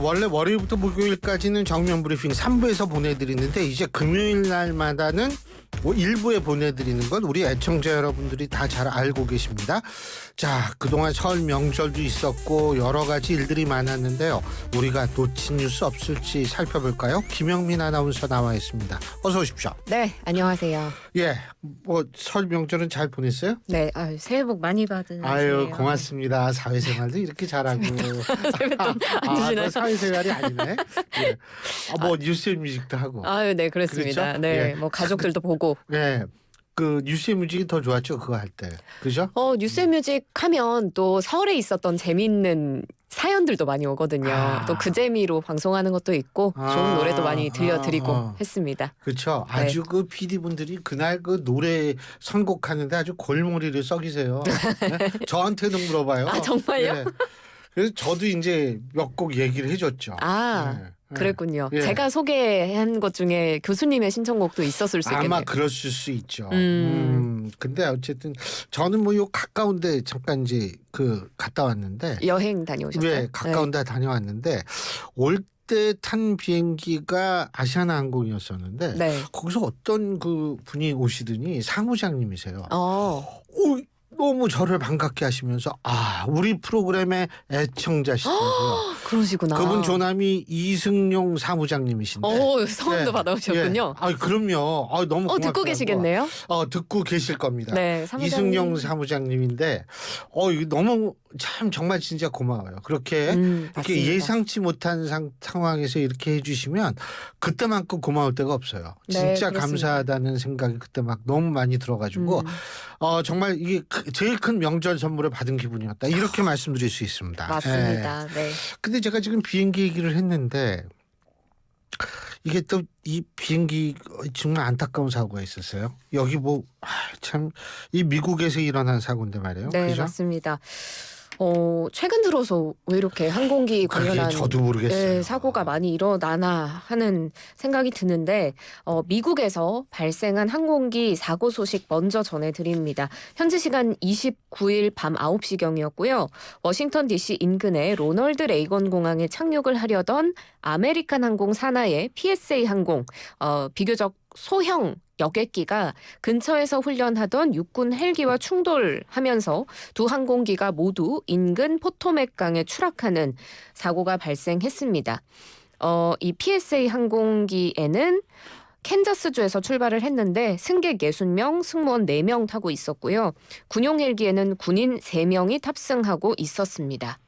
원래 월요일부터 목요일까지는 정면 브리핑 3부에서 보내드리는데 이제 금요일 날마다는 일부에 보내드리는 건 우리 애청자 여러분들이 다 잘 알고 계십니다. 자, 그동안 설 명절도 있었고 여러 가지 일들이 많았는데요. 우리가 놓친 뉴스 없을지 살펴볼까요? 김영민 아나운서 나와 있습니다. 어서 오십시오. 네, 안녕하세요. 설 명절은 잘 보냈어요? 네, 새해 복 많이 받으세요. 아유, 고맙습니다. 사회생활도 이렇게 잘하고. 세뱃돈 안 주시나요? 사회생활이 아니네. 뉴스 뮤직도 하고. 아유, 네, 그렇습니다. 그렇죠? 네, 가족들도 보고. 네. 그 뉴스 뮤직이 더 좋았죠, 그거 할 때. 그죠? 뉴스뮤직 하면 또 설에 있었던 재미있는 사연들도 많이 오거든요. 또 그 재미로 방송하는 것도 있고 좋은 노래도 많이 들려드리고 했습니다. 그렇죠. 아주 그 PD분들이 그날 그 노래 선곡하는데 아주 골머리를 썩이세요. 네? 저한테는 물어봐요. 아, 정말요? 네. 그래서 저도 이제 몇 곡 얘기를 해줬죠. 그랬군요. 예. 제가 소개한 것 중에 교수님의 신청곡도 있었을 수 있겠네요. 아마 그랬을 수 있죠. 근데 어쨌든 저는 요 가까운데 잠깐 이제 갔다 왔는데 여행 다녀오셨어요? 네, 가까운데 다녀왔는데 올 때 탄 비행기가 아시아나항공이었었는데 거기서 어떤 그 분이 오시더니 사무장님이세요. 너무 저를 반갑게 하시면서 우리 프로그램의 애청자시더라고요. 그러시구나. 그분 조남이 이승용 사무장님이신데. 성함도 받아오셨군요. 그럼요. 너무 고맙더라고요. 듣고 계시겠네요? 듣고 계실 겁니다. 네, 이승용 사무장님인데 이거 너무 참 정말 진짜 고마워요. 그렇게 이렇게 예상치 못한 상황에서 이렇게 해주시면 그때만큼 고마울 때가 없어요. 진짜 감사하다는 생각이 그때 막 너무 많이 들어가지고 정말 이게 제일 큰 명절 선물을 받은 기분이었다. 이렇게 말씀드릴 수 있습니다. 맞습니다. 네. 근데 제가 지금 비행기 얘기를 했는데 이게 또 이 비행기 정말 안타까운 사고가 있었어요. 여기 참 이 미국에서 일어난 사고인데 말이에요. 네, 그죠? 맞습니다. 최근 들어서 왜 이렇게 항공기 관련한 저도 모르겠어요. 사고가 많이 일어나나 하는 생각이 드는데 미국에서 발생한 항공기 사고 소식 먼저 전해드립니다. 현지 시간 29일 밤 9시경이었고요. 워싱턴 DC 인근의 로널드 레이건 공항에 착륙을 하려던 아메리칸 항공 산하의 PSA 항공 비교적 소형 여객기가 근처에서 훈련하던 육군 헬기와 충돌하면서 두 항공기가 모두 인근 포토맥 강에 추락하는 사고가 발생했습니다. 이 PSA 항공기에는 캔자스주에서 출발을 했는데 승객 60명, 승무원 4명 타고 있었고요. 군용 헬기에는 군인 3명이 탑승하고 있었습니다.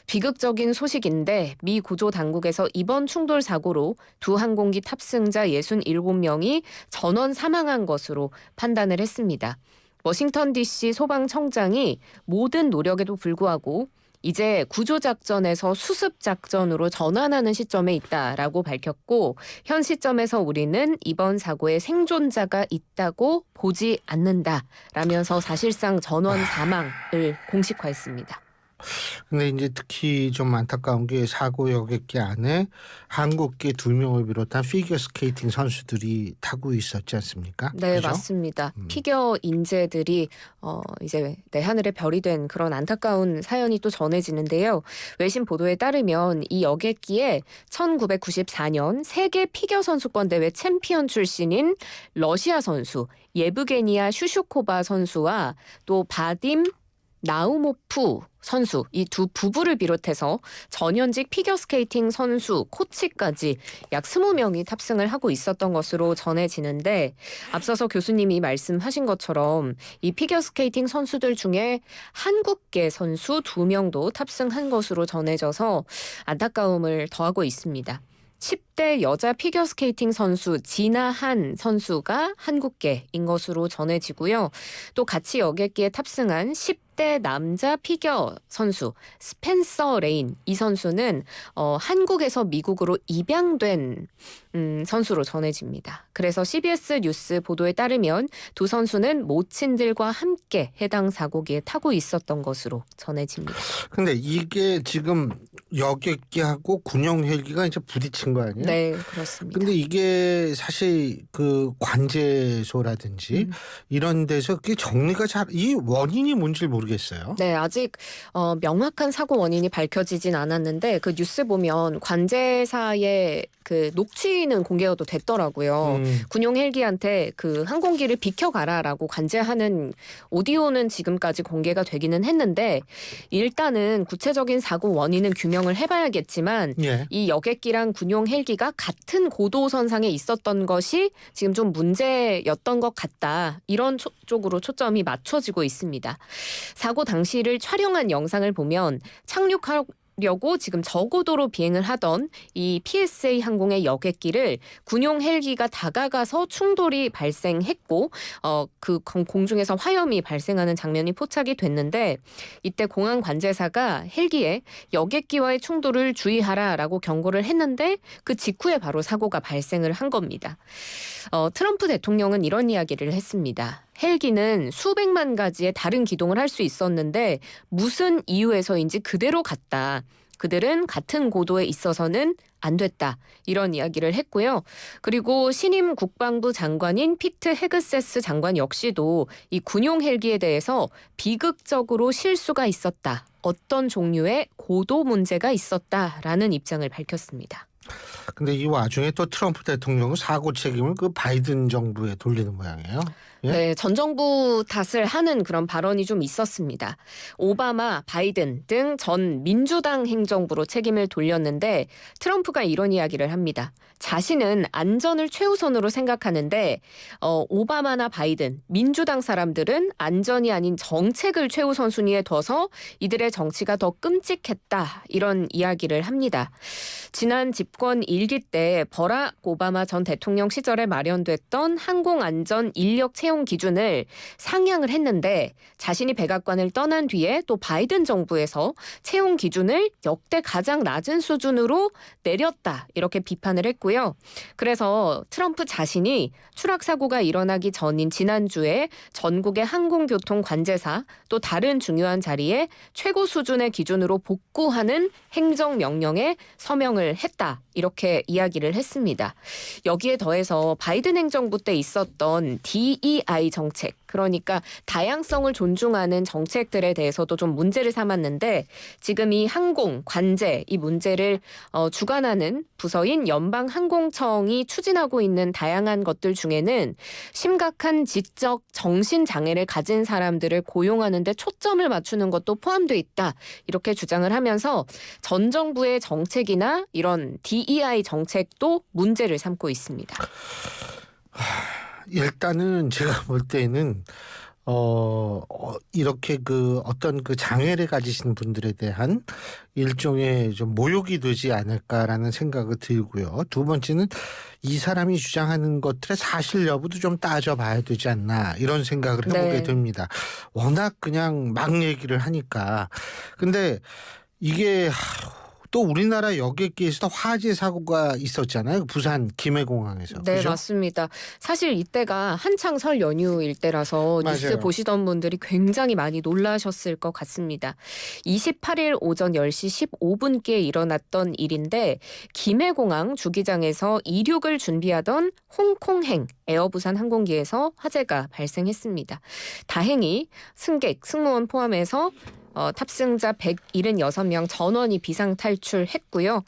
비극적인 소식인데 미 구조 당국에서 이번 충돌 사고로 두 항공기 탑승자 67명이 전원 사망한 것으로 판단을 했습니다. 워싱턴 DC 소방청장이 모든 노력에도 불구하고 이제 구조작전에서 수습작전으로 전환하는 시점에 있다라고 밝혔고 현 시점에서 우리는 이번 사고에 생존자가 있다고 보지 않는다라면서 사실상 전원 사망을 공식화했습니다. 근데 이제 특히 좀 안타까운 게 사고 여객기 안에 한국계 2명을 비롯한 피겨 스케이팅 선수들이 타고 있었지 않습니까? 네, 그죠? 맞습니다. 피겨 인재들이 이제 하늘의 별이 된 그런 안타까운 사연이 또 전해지는데요. 외신 보도에 따르면 이 여객기에 1994년 세계 피겨 선수권 대회 챔피언 출신인 러시아 선수 예브게니아 슈슈코바 선수와 또 바딤 나우모프 선수 이 두 부부를 비롯해서 전현직 피겨스케이팅 선수, 코치까지 약 20명이 탑승을 하고 있었던 것으로 전해지는데 앞서서 교수님이 말씀하신 것처럼 이 피겨스케이팅 선수들 중에 한국계 선수 2명도 탑승한 것으로 전해져서 안타까움을 더하고 있습니다. 10대 여자 피겨스케이팅 선수 진아한 선수가 한국계인 것으로 전해지고요. 또 같이 여객기에 탑승한 10대 남자 피겨 선수 스펜서 레인 이 선수는 한국에서 미국으로 입양된 선수로 전해집니다. 그래서 CBS 뉴스 보도에 따르면 두 선수는 모친들과 함께 해당 사고기에 타고 있었던 것으로 전해집니다. 근데 이게 지금 여객기하고 군용 헬기가 이제 부딪힌 거 아니에요? 네, 그렇습니다. 근데 이게 사실 그 관제소라든지 이런 데서 그게 정리가 이 원인이 뭔지 모르겠어요. 네, 아직 명확한 사고 원인이 밝혀지진 않았는데 그 뉴스 보면 관제사의 그 녹취는 공개가 또 됐더라고요. 군용 헬기한테 그 항공기를 비켜가라라고 관제하는 오디오는 지금까지 공개가 되기는 했는데 일단은 구체적인 사고 원인은 규명을 해봐야겠지만 예. 이 여객기랑 군용 헬기가 같은 고도선상에 있었던 것이 지금 좀 문제였던 것 같다. 이런 쪽으로 초점이 맞춰지고 있습니다. 사고 당시를 촬영한 영상을 보면 착륙하려고 지금 저고도로 비행을 하던 이 PSA 항공의 여객기를 군용 헬기가 다가가서 충돌이 발생했고 그 공중에서 화염이 발생하는 장면이 포착이 됐는데 이때 공항 관제사가 헬기에 여객기와의 충돌을 주의하라라고 경고를 했는데 그 직후에 바로 사고가 발생을 한 겁니다. 트럼프 대통령은 이런 이야기를 했습니다. 헬기는 수백만 가지의 다른 기동을 할 수 있었는데 무슨 이유에서인지 그대로 갔다. 그들은 같은 고도에 있어서는 안 됐다. 이런 이야기를 했고요. 그리고 신임 국방부 장관인 피트 헤그세스 장관 역시도 이 군용 헬기에 대해서 비극적으로 실수가 있었다. 어떤 종류의 고도 문제가 있었다라는 입장을 밝혔습니다. 근데 이 와중에 또 트럼프 대통령은 사고 책임을 그 바이든 정부에 돌리는 모양이에요. 예? 네, 전 정부 탓을 하는 그런 발언이 좀 있었습니다. 오바마, 바이든 등 전 민주당 행정부로 책임을 돌렸는데 트럼프가 이런 이야기를 합니다. 자신은 안전을 최우선으로 생각하는데 오바마나 바이든, 민주당 사람들은 안전이 아닌 정책을 최우선 순위에 둬서 이들의 정치가 더 끔찍했다. 이런 이야기를 합니다. 지난 집권 1기 때 버락 오바마 전 대통령 시절에 마련됐던 항공안전 인력 채용 기준을 상향을 했는데 자신이 백악관을 떠난 뒤에 또 바이든 정부에서 채용 기준을 역대 가장 낮은 수준으로 내렸다. 이렇게 비판을 했고요. 그래서 트럼프 자신이 추락 사고가 일어나기 전인 지난주에 전국의 항공교통 관제사 또 다른 중요한 자리에 최고 수준의 기준으로 복구하는 행정명령에 서명을 했다. 이렇게 이야기를 했습니다. 여기에 더해서 바이든 행정부 때 있었던 DEI 정책, 그러니까 다양성을 존중하는 정책들에 대해서도 좀 문제를 삼았는데 지금 이 항공, 관제 이 문제를 주관하는 부서인 연방항공청이 추진하고 있는 다양한 것들 중에는 심각한 지적 정신장애를 가진 사람들을 고용하는 데 초점을 맞추는 것도 포함되어 있다. 이렇게 주장을 하면서 전 정부의 정책이나 이런 DEI 정책도 문제를 삼고 있습니다. 일단은 제가 볼 때는 이렇게 그 어떤 그 장애를 가지신 분들에 대한 일종의 좀 모욕이 되지 않을까라는 생각이 들고요. 두 번째는 이 사람이 주장하는 것들의 사실 여부도 좀 따져봐야 되지 않나 이런 생각을 해보게 네. 됩니다. 워낙 그냥 막 얘기를 하니까. 근데 이게 또 우리나라 여객기에서도 화재 사고가 있었잖아요. 부산 김해공항에서. 네, 그죠? 맞습니다. 사실 이때가 한창 설 연휴일 때라서 뉴스 맞아요. 보시던 분들이 굉장히 많이 놀라셨을 것 같습니다. 28일 오전 10시 15분께 일어났던 일인데 김해공항 주기장에서 이륙을 준비하던 홍콩행 에어부산 항공기에서 화재가 발생했습니다. 다행히 승객, 승무원 포함해서 탑승자 176명 전원이 비상 탈출했고요.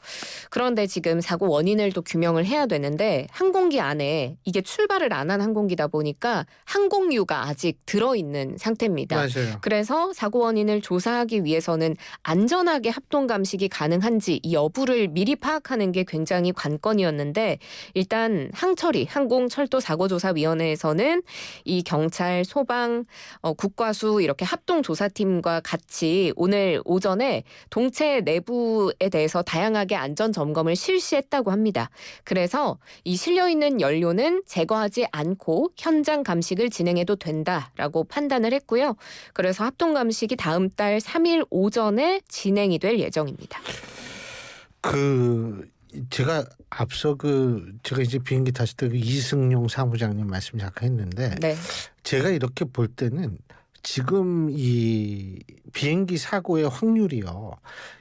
그런데 지금 사고 원인을 또 규명을 해야 되는데 항공기 안에 이게 출발을 안 한 항공기다 보니까 항공유가 아직 들어있는 상태입니다. 맞아요. 그래서 사고 원인을 조사하기 위해서는 안전하게 합동 감식이 가능한지 이 여부를 미리 파악하는 게 굉장히 관건이었는데 일단 항철이 항공철도사고조사위원회에서는 이 경찰, 소방, 국과수 이렇게 합동조사팀과 같이 오늘 오전에 동체 내부에 대해서 다양하게 안전 점검을 실시했다고 합니다. 그래서 이 실려있는 연료는 제거하지 않고 현장 감식을 진행해도 된다라고 판단을 했고요. 그래서 합동 감식이 다음 달 3일 오전에 진행이 될 예정입니다. 제가 앞서 제가 이제 비행기 탔을 때 이승용 사무장님 말씀 잠깐 했는데 네. 제가 이렇게 볼 때는 지금 이 비행기 사고의 확률이요.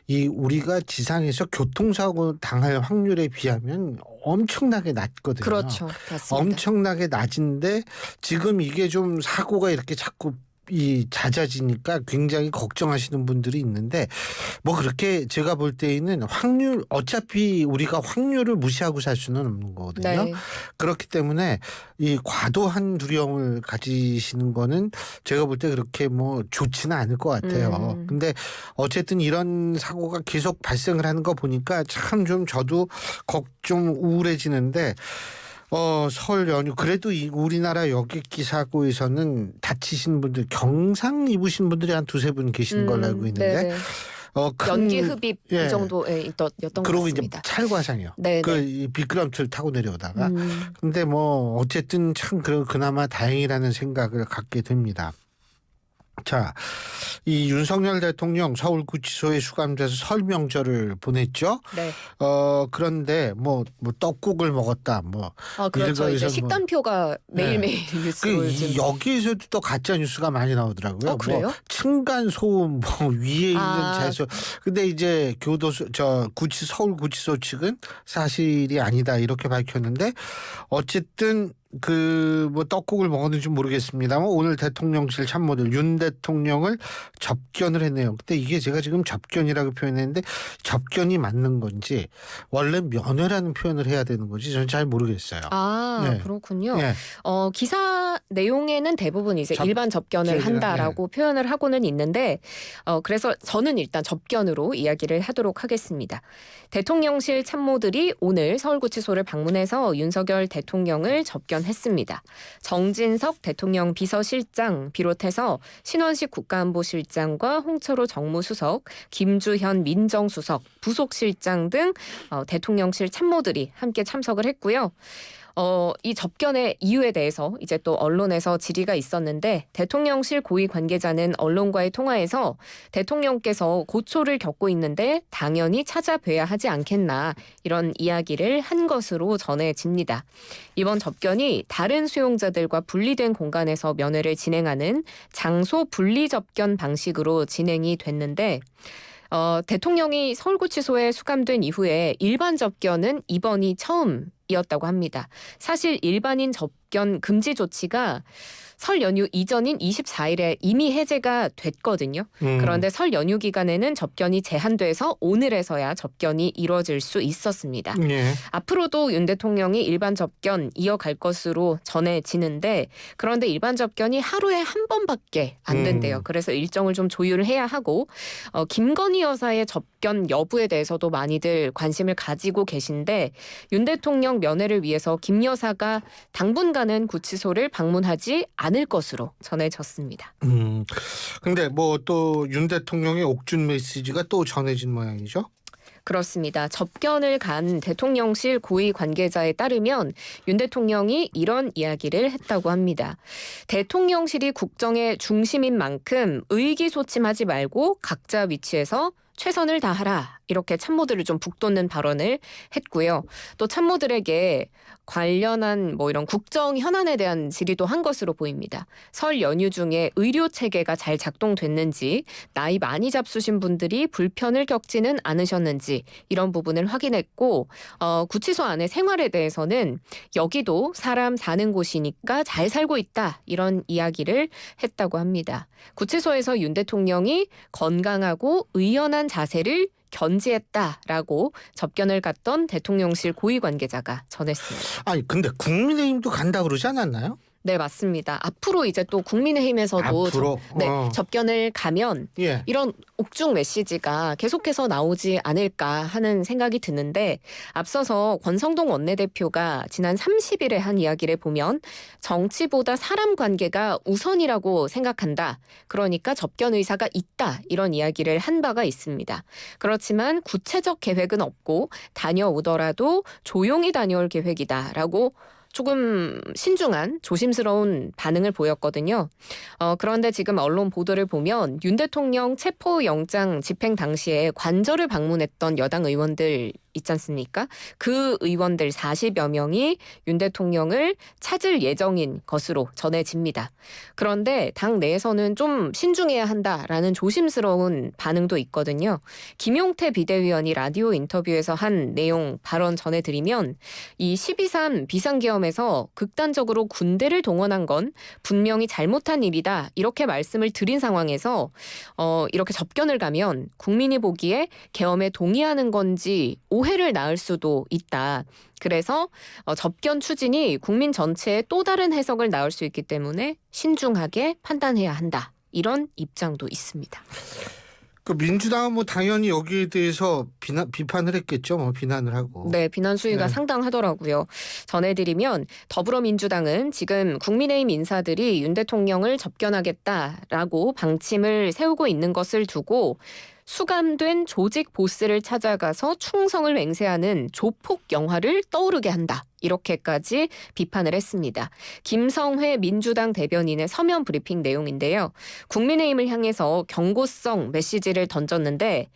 이 우리가 지상에서 교통사고 당할 확률에 비하면 엄청나게 낮거든요. 그렇죠. 맞습니다. 엄청나게 낮은데 지금 이게 좀 사고가 이렇게 자꾸 잦아지니까 굉장히 걱정하시는 분들이 있는데 뭐 그렇게 제가 볼 때에는 확률 어차피 우리가 확률을 무시하고 살 수는 없는 거거든요. 네. 그렇기 때문에 이 과도한 두려움을 가지시는 거는 제가 볼 때 그렇게 뭐 좋지는 않을 것 같아요. 근데 어쨌든 이런 사고가 계속 발생을 하는 거 보니까 참 좀 저도 좀 우울해지는데 설 연휴 그래도 우리나라 여객기 사고에서는 다치신 분들 경상 입으신 분들이 한 두세 분 계시는 걸로 알고 있는데 네네. 연기 흡입 예. 이 정도였던 것 그러고 이제 같습니다. 찰과상이요. 네네. 이 미끄럼틀 타고 내려오다가 근데 뭐 어쨌든 참 그나마 다행이라는 생각을 갖게 됩니다. 자, 이 윤석열 대통령 서울구치소에 수감돼서 설 명절을 보냈죠. 네. 그런데 뭐 떡국을 먹었다. 그렇죠. 이제 식단표가 매일매일 뉴스로 지금. 여기에서도 또 가짜 뉴스가 많이 나오더라고요. 그래요? 층간 소음 위에 있는 채소. 근데 이제 서울구치소 측은 사실이 아니다 이렇게 밝혔는데 어쨌든 뭐 떡국을 먹었는지 모르겠습니다만 오늘 대통령실 참모들 윤 대통령을 접견을 했네요. 근데 이게 제가 지금 접견이라고 표현했는데 접견이 맞는 건지 원래 면회라는 표현을 해야 되는 건지 저는 잘 모르겠어요. 네. 그렇군요. 네. 기사 내용에는 대부분 이제 일반 접견을 한다라고 표현을 하고는 있는데 그래서 저는 일단 접견으로 이야기를 하도록 하겠습니다. 대통령실 참모들이 오늘 서울구치소를 방문해서 윤석열 대통령을 접견했습니다. 정진석 대통령 비서실장 비롯해서 신원식 국가안보실장과 홍철호 정무수석, 김주현 민정수석, 부속실장 등 대통령실 참모들이 함께 참석을 했고요. 이 접견의 이유에 대해서 이제 또 언론에서 질의가 있었는데 대통령실 고위 관계자는 언론과의 통화에서 대통령께서 고초를 겪고 있는데 당연히 찾아뵈야 하지 않겠나 이런 이야기를 한 것으로 전해집니다. 이번 접견이 다른 수용자들과 분리된 공간에서 면회를 진행하는 장소 분리 접견 방식으로 진행이 됐는데 대통령이 서울구치소에 수감된 이후에 일반 접견은 이번이 처음이었다고 합니다. 사실 일반인 접견 금지 조치가 설 연휴 이전인 24일에 이미 해제가 됐거든요. 그런데 설 연휴 기간에는 접견이 제한돼서 오늘에서야 접견이 이루어질 수 있었습니다. 네. 앞으로도 윤 대통령이 일반 접견 이어갈 것으로 전해지는데 그런데 일반 접견이 하루에 한 번밖에 안 된대요. 그래서 일정을 좀 조율을 해야 하고 김건희 여사의 접견 여부에 대해서도 많이들 관심을 가지고 계신데 윤 대통령 면회를 위해서 김 여사가 당분간은 구치소를 방문하지 않을 것으로 전해졌습니다. 근데 뭐 또 윤 대통령의 옥준 메시지가 또 전해진 모양이죠? 그렇습니다. 접견을 간 대통령실 고위 관계자에 따르면 윤 대통령이 이런 이야기를 했다고 합니다. 대통령실이 국정의 중심인 만큼 의기소침하지 말고 각자 위치에서 최선을 다하라. 이렇게 참모들을 좀 북돋는 발언을 했고요. 또 참모들에게 관련한 이런 국정 현안에 대한 질의도 한 것으로 보입니다. 설 연휴 중에 의료 체계가 잘 작동됐는지, 나이 많이 잡수신 분들이 불편을 겪지는 않으셨는지 이런 부분을 확인했고 구치소 안의 생활에 대해서는 여기도 사람 사는 곳이니까 잘 살고 있다 이런 이야기를 했다고 합니다. 구치소에서 윤 대통령이 건강하고 의연한 자세를 견지했다라고 접견을 갔던 대통령실 고위 관계자가 전했습니다. 아니 근데 국민의힘도 간다 그러지 않았나요? 네, 맞습니다. 앞으로 이제 또 국민의힘에서도 접견을 가면 이런 옥중 메시지가 계속해서 나오지 않을까 하는 생각이 드는데 앞서서 권성동 원내대표가 지난 30일에 한 이야기를 보면 정치보다 사람 관계가 우선이라고 생각한다. 그러니까 접견 의사가 있다. 이런 이야기를 한 바가 있습니다. 그렇지만 구체적 계획은 없고 다녀오더라도 조용히 다녀올 계획이다라고 조금 신중한 조심스러운 반응을 보였거든요. 그런데 지금 언론 보도를 보면 윤 대통령 체포영장 집행 당시에 관저를 방문했던 여당 의원들 있지 않습니까? 그 의원들 40여 명이 윤 대통령을 찾을 예정인 것으로 전해집니다. 그런데 당 내에서는 좀 신중해야 한다라는 조심스러운 반응도 있거든요. 김용태 비대위원이 라디오 인터뷰에서 한 내용 발언 전해드리면 이 12.3 비상계엄에서 극단적으로 군대를 동원한 건 분명히 잘못한 일이다. 이렇게 말씀을 드린 상황에서 이렇게 접견을 가면 국민이 보기에 계엄에 동의하는 건지 오해를 낳을 수도 있다. 그래서 접견 추진이 국민 전체에 또 다른 해석을 낳을 수 있기 때문에 신중하게 판단해야 한다. 이런 입장도 있습니다. 그 민주당은 뭐 당연히 여기에 대해서 비판을 했겠죠. 뭐 비난을 하고. 네, 비난 수위가 네. 상당하더라고요. 전해드리면 더불어민주당은 지금 국민의힘 인사들이 윤 대통령을 접견하겠다라고 방침을 세우고 있는 것을 두고 수감된 조직 보스를 찾아가서 충성을 맹세하는 조폭 영화를 떠오르게 한다. 이렇게까지 비판을 했습니다. 김성회 민주당 대변인의 서면 브리핑 내용인데요. 국민의힘을 향해서 경고성 메시지를 던졌는데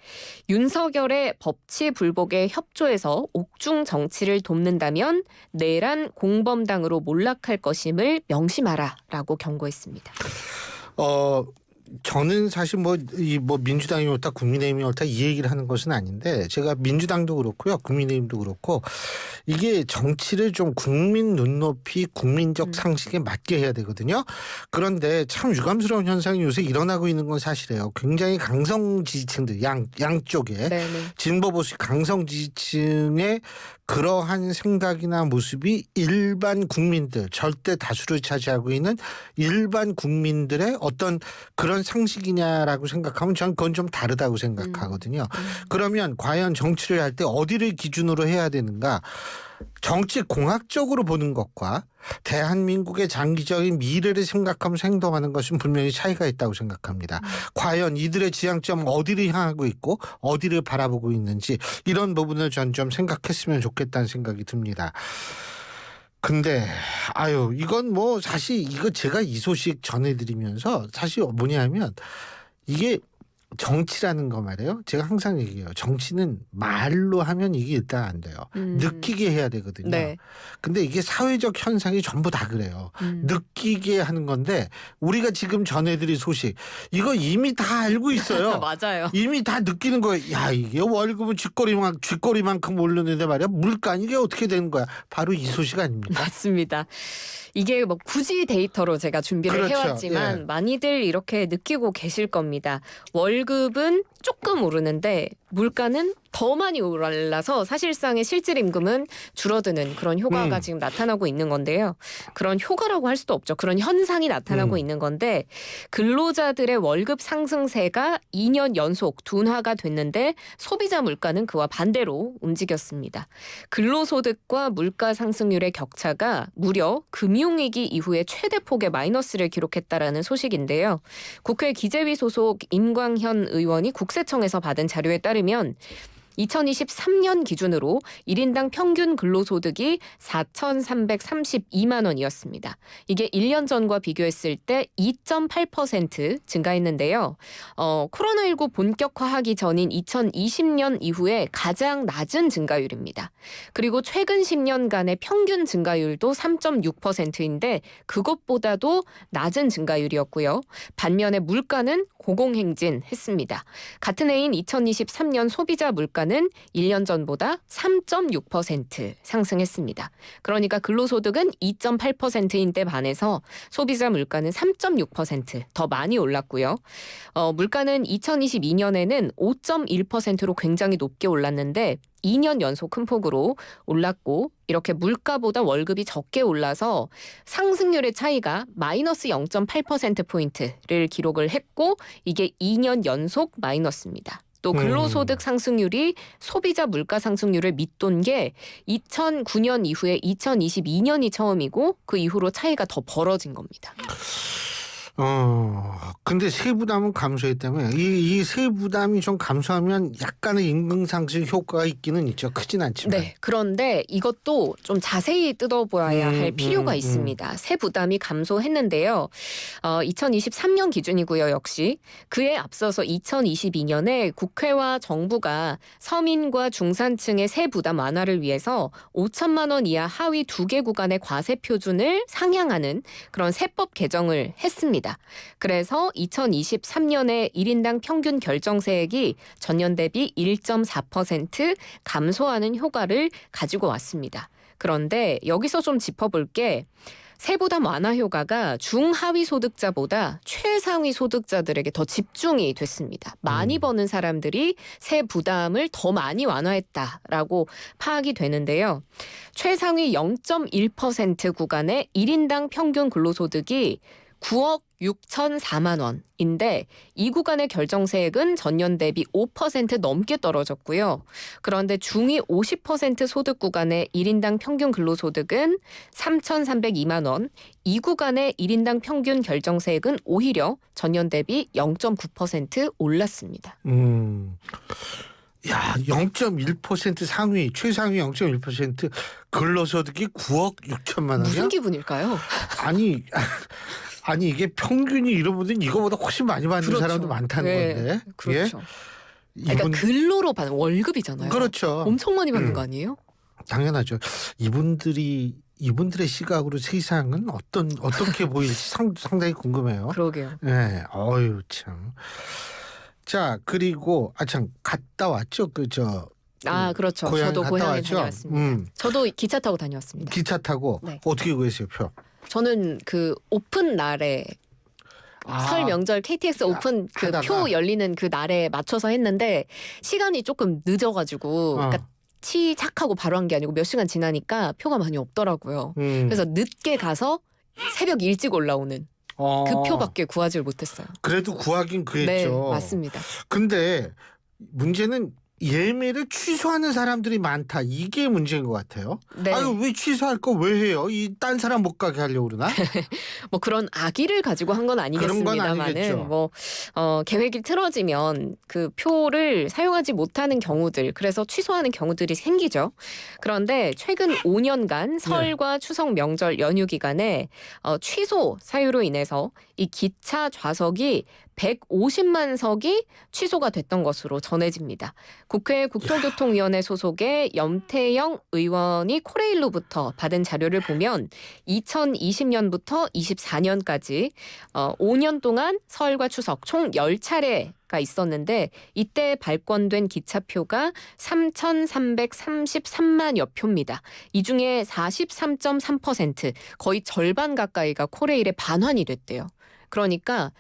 윤석열의 법치 불복에 협조해서 옥중 정치를 돕는다면 내란 공범당으로 몰락할 것임을 명심하라라고 경고했습니다. 저는 사실 뭐 민주당이 옳다 국민의힘이 옳다 이 얘기를 하는 것은 아닌데 제가 민주당도 그렇고요 국민의힘도 그렇고 이게 정치를 좀 국민 눈높이 국민적 상식에 맞게 해야 되거든요. 그런데 참 유감스러운 현상이 요새 일어나고 있는 건 사실이에요. 굉장히 강성 지지층들 양쪽에 네네. 진보 보수 강성 지지층의 그러한 생각이나 모습이 일반 국민들 절대 다수를 차지하고 있는 일반 국민들의 어떤 그런 상식이냐라고 생각하면 저는 그건 좀 다르다고 생각하거든요. 그러면 과연 정치를 할 때 어디를 기준으로 해야 되는가? 정치 공학적으로 보는 것과 대한민국의 장기적인 미래를 생각하면서 행동하는 것은 분명히 차이가 있다고 생각합니다. 과연 이들의 지향점은 어디를 향하고 있고 어디를 바라보고 있는지 이런 부분을 전 좀 생각했으면 좋겠다는 생각이 듭니다. 근데 이건 뭐 사실 이거 제가 이 소식 전해드리면서 사실 뭐냐면 이게 정치라는 거 말이에요. 제가 항상 얘기해요. 정치는 말로 하면 이게 일단 안 돼요. 느끼게 해야 되거든요. 네. 근데 이게 사회적 현상이 전부 다 그래요. 느끼게 하는 건데 우리가 지금 전해드릴 소식 이거 이미 다 알고 있어요. 맞아요. 이미 다 느끼는 거예요. 야 이게 월급은 쥐꼬리만큼 오르는데 말이야. 물가 이게 어떻게 되는 거야. 바로 이 소식 아닙니까? 맞습니다. 이게 뭐 굳이 데이터로 제가 준비를 그렇죠. 해왔지만 예. 많이들 이렇게 느끼고 계실 겁니다. 월급은 조금 오르는데 물가는 더 많이 올라서 사실상의 실질 임금은 줄어드는 그런 효과가 지금 나타나고 있는 건데요. 그런 효과라고 할 수도 없죠. 그런 현상이 나타나고 있는 건데 근로자들의 월급 상승세가 2년 연속 둔화가 됐는데 소비자 물가는 그와 반대로 움직였습니다. 근로소득과 물가 상승률의 격차가 무려 금융위기 이후에 최대폭의 마이너스를 기록했다라는 소식인데요. 국회 기재위 소속 임광현 의원이 국세청에서 받은 자료에 따르면 2023년 기준으로 1인당 평균 근로소득이 4,332만 원이었습니다. 이게 1년 전과 비교했을 때 2.8% 증가했는데요. 코로나19 본격화하기 전인 2020년 이후에 가장 낮은 증가율입니다. 그리고 최근 10년간의 평균 증가율도 3.6%인데 그것보다도 낮은 증가율이었고요. 반면에 물가는 고공행진했습니다. 같은 해인 2023년 소비자 물가는 1년 전보다 3.6% 상승했습니다. 그러니까 근로소득은 2.8%인데 반해서 소비자 물가는 3.6% 더 많이 올랐고요. 물가는 2022년에는 5.1%로 굉장히 높게 올랐는데 2년 연속 큰 폭으로 올랐고 이렇게 물가보다 월급이 적게 올라서 상승률의 차이가 마이너스 0.8%포인트를 기록을 했고 이게 2년 연속 마이너스입니다. 또 근로소득 상승률이 소비자 물가 상승률을 밑돈 게 2009년 이후에 2022년이 처음이고 그 이후로 차이가 더 벌어진 겁니다. 근데 세부담은 감소했다며. 이 세부담이 좀 감소하면 약간의 임금상승 효과가 있기는 있죠. 크진 않지만. 네. 그런데 이것도 좀 자세히 뜯어보아야 할 필요가 있습니다. 세부담이 감소했는데요. 2023년 기준이고요. 역시 그에 앞서서 2022년에 국회와 정부가 서민과 중산층의 세부담 완화를 위해서 5천만 원 이하 하위 2개 구간의 과세 표준을 상향하는 그런 세법 개정을 했습니다. 그래서 2023년에 1인당 평균 결정세액이 전년 대비 1.4% 감소하는 효과를 가지고 왔습니다. 그런데 여기서 좀 짚어볼 게 세부담 완화 효과가 중하위 소득자보다 최상위 소득자들에게 더 집중이 됐습니다. 많이 버는 사람들이 세부담을 더 많이 완화했다라고 파악이 되는데요. 최상위 0.1% 구간의 1인당 평균 근로소득이 9억 6,004만 원인데 이 구간의 결정세액은 전년 대비 5% 넘게 떨어졌고요. 그런데 중위 50% 소득 구간의 1인당 평균 근로소득은 3,302만 원. 이 구간의 1인당 평균 결정세액은 오히려 전년 대비 0.9% 올랐습니다. 야, 0.1% 상위, 최상위 0.1% 근로소득이 9억 6천만 원이야? 무슨 기분일까요? 아니 이게 평균이 이런 분들은 이거보다 훨씬 많이 받는 그렇죠. 사람도 많다는 네, 건데. 그렇죠. 예? 그러니까 근로로 받는 월급이잖아요. 그렇죠. 엄청 많이 받는 거 아니에요? 당연하죠. 이분들의 시각으로 세상은 어떻게 보일지 상당히 궁금해요. 그러게요. 네, 어유 참. 자, 그리고 참 갔다 왔죠. 그렇죠. 고향 저도 갔다 고향에 왔죠? 다녀왔습니다. 저도 기차 타고 다녀왔습니다. 기차 타고 네. 어떻게 구했어요, 표? 저는 그 오픈 날에 설 명절 KTX 오픈 그 하다가. 표 열리는 그 날에 맞춰서 했는데 시간이 조금 늦어가지고 그러니까 착하고 바로 한 게 아니고 몇 시간 지나니까 표가 많이 없더라고요. 그래서 늦게 가서 새벽 일찍 올라오는 그 표밖에 구하지를 못했어요. 그래도 구하긴 구했죠. 네, 맞습니다. 근데 문제는 예매를 취소하는 사람들이 많다. 이게 문제인 것 같아요. 네. 아유, 왜 취소할 거 왜 해요? 딴 사람 못 가게 하려고 그러나? 뭐 그런 악의를 가지고 한 건 그런 건 아니겠습니다만은 아니겠죠. 계획이 틀어지면 그 표를 사용하지 못하는 경우들 그래서 취소하는 경우들이 생기죠. 그런데 최근 5년간 설과 추석 명절 연휴 기간에 취소 사유로 인해서 이 기차 좌석이 150만 석이 취소가 됐던 것으로 전해집니다. 국회 국토교통위원회 소속의 염태영 의원이 코레일로부터 받은 자료를 보면 2020년부터 24년까지 5년 동안 설과 추석 총 10차례가 있었는데 이때 발권된 기차표가 3,333만여 표입니다. 이 중에 43.3% 거의 절반 가까이가 코레일에 반환이 됐대요. 그러니까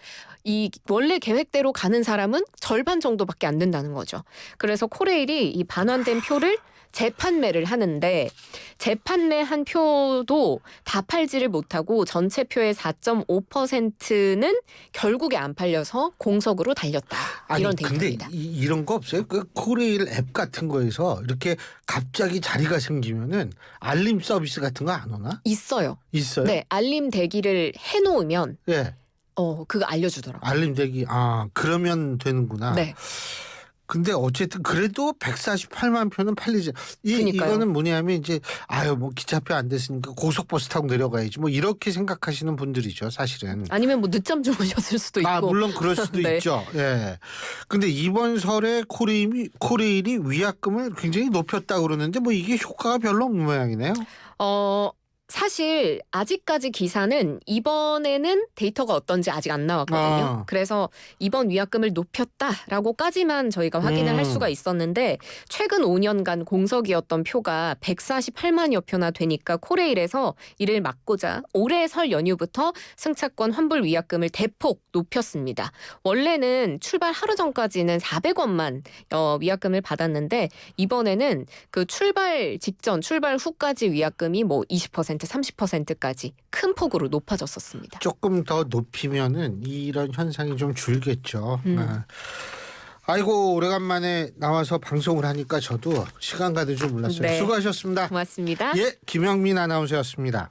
이 원래 계획대로 가는 사람은 절반 정도밖에 안 된다는 거죠. 그래서 코레일이 이 반환된 표를 재판매를 하는데 재판매한 표도 다 팔지를 못하고 전체 표의 4.5%는 결국에 안 팔려서 공석으로 달렸다. 이런 데이터입니다. 근데 이런 거 없어요? 그 코레일 앱 같은 거에서 이렇게 갑자기 자리가 생기면은 알림 서비스 같은 거 안 오나? 있어요. 있어요? 네, 알림 대기를 해놓으면 예. 그거 알려주더라고요. 알림 대기. 그러면 되는구나. 네. 근데 어쨌든 그래도 148만 표는 팔리지. 그러니까요. 이거는 뭐냐면 이제 뭐 기차표 안 됐으니까 고속버스 타고 내려가야지. 뭐 이렇게 생각하시는 분들이죠, 사실은. 아니면 뭐 늦잠 주무셨을 수도 있고. 물론 그럴 수도 네. 있죠. 예. 근데 이번 설에 코레일이 위약금을 굉장히 높였다고 그러는데 뭐 이게 효과가 별로 없는 모양이네요. 사실 아직까지 기사는 이번에는 데이터가 어떤지 아직 안 나왔거든요. 그래서 이번 위약금을 높였다라고까지만 저희가 확인을 할 수가 있었는데 최근 5년간 공석이었던 표가 148만여 표나 되니까 코레일에서 이를 막고자 올해 설 연휴부터 승차권 환불 위약금을 대폭 높였습니다. 원래는 출발 하루 전까지는 400원만 위약금을 받았는데 이번에는 그 출발 직전, 출발 후까지 위약금이 뭐 20% 30%까지 큰 폭으로 높아졌었습니다. 조금 더 높이면은 이런 현상이 좀 줄겠죠. 아이고 오래간만에 나와서 방송을 하니까 저도 시간 가는 줄 몰랐어요. 네. 수고하셨습니다. 고맙습니다. 예, 김영민 아나운서였습니다.